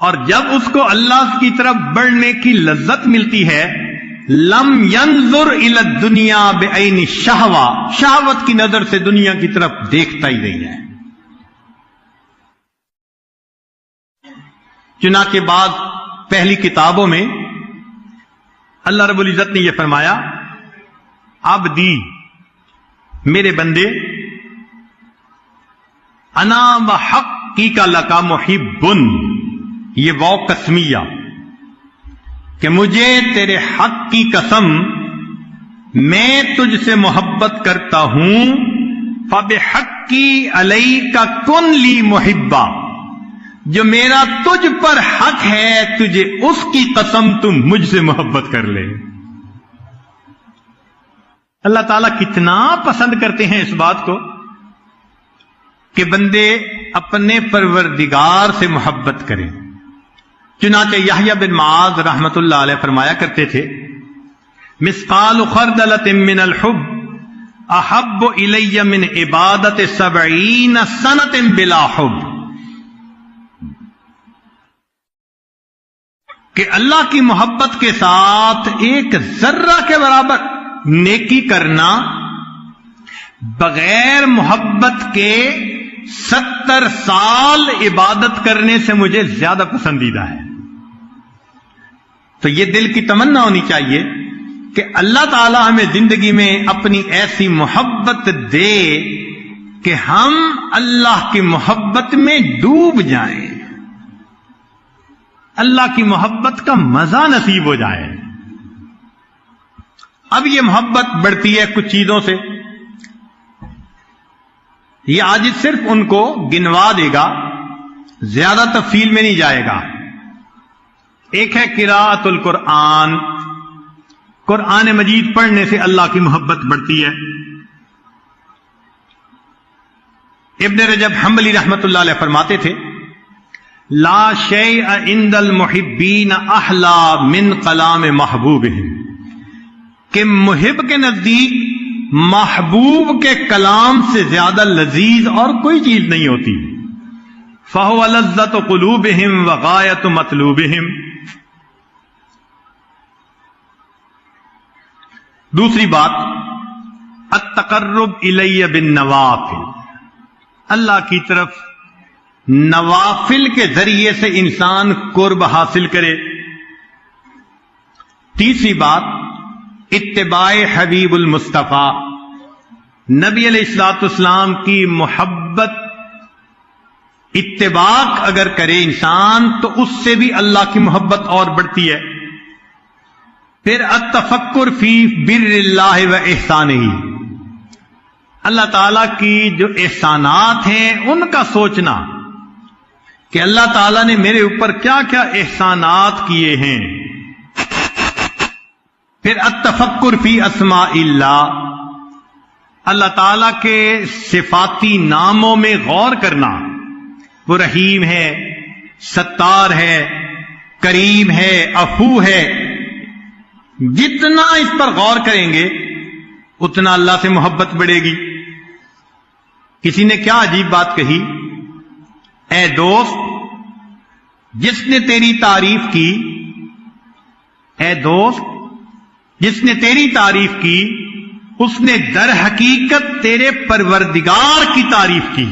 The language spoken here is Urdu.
اور جب اس کو اللہ کی طرف بڑھنے کی لذت ملتی ہے لم ينظر الى الدنیا بعین الشہوہ، شہوت کی نظر سے دنیا کی طرف دیکھتا ہی نہیں ہے۔ چنانچہ بعد پہلی کتابوں میں اللہ رب العزت نے یہ فرمایا، عبدی، میرے بندے، انا وحقیک لک محب، یہ واو قسمیہ کہ مجھے تیرے حق کی قسم میں تجھ سے محبت کرتا ہوں، فبحقی علیک کن لی محبا، جو میرا تجھ پر حق ہے تجھے اس کی قسم تم مجھ سے محبت کر لے۔ اللہ تعالیٰ کتنا پسند کرتے ہیں اس بات کو کہ بندے اپنے پروردگار سے محبت کریں۔ چنانچہ یحییٰ بن معاذ رحمت اللہ علیہ فرمایا کرتے تھے، مثقال خردلۃ من الحب احب الی من عبادت 70 سنۃ بلا حب، کہ اللہ کی محبت کے ساتھ ایک ذرہ کے برابر نیکی کرنا بغیر محبت کے 70 سال عبادت کرنے سے مجھے زیادہ پسندیدہ ہے۔ تو یہ دل کی تمنا ہونی چاہیے کہ اللہ تعالی ہمیں زندگی میں اپنی ایسی محبت دے کہ ہم اللہ کی محبت میں ڈوب جائیں، اللہ کی محبت کا مزہ نصیب ہو جائے۔ اب یہ محبت بڑھتی ہے کچھ چیزوں سے، یہ آج صرف ان کو گنوا دے گا، زیادہ تفصیل میں نہیں جائے گا۔ ایک ہے قراءۃ القرآن، قرآن مجید پڑھنے سے اللہ کی محبت بڑھتی ہے۔ ابن رجب حنبلی رحمت اللہ علیہ فرماتے تھے، لا شیء عند المحبین احلا من کلام محبوبہم، کہ محب کے نزدیک محبوب کے کلام سے زیادہ لذیذ اور کوئی چیز نہیں ہوتی۔ فہو لذت قلوبہم وغایت مطلوبہم۔ دوسری بات، التقرب الی بالنوافل، اللہ کی طرف نوافل کے ذریعے سے انسان قرب حاصل کرے۔ تیسری بات، اتباع حبیب المصطفیٰ، نبی علیہ الصلوۃ والسلام کی محبت اتباع اگر کرے انسان تو اس سے بھی اللہ کی محبت اور بڑھتی ہے۔ پھر التفکر فی بر اللہ و احسانہ، اللہ تعالی کی جو احسانات ہیں ان کا سوچنا کہ اللہ تعالیٰ نے میرے اوپر کیا کیا احسانات کیے ہیں۔ پھر التفکر فی اسماء اللہ، اللہ تعالیٰ کے صفاتی ناموں میں غور کرنا، وہ رحیم ہے، ستار ہے، کریم ہے، عفو ہے۔ جتنا اس پر غور کریں گے اتنا اللہ سے محبت بڑھے گی۔ کسی نے کیا عجیب بات کہی، اے دوست جس نے تیری تعریف کی، اے دوست جس نے تیری تعریف کی اس نے در حقیقت تیرے پروردگار کی تعریف کی۔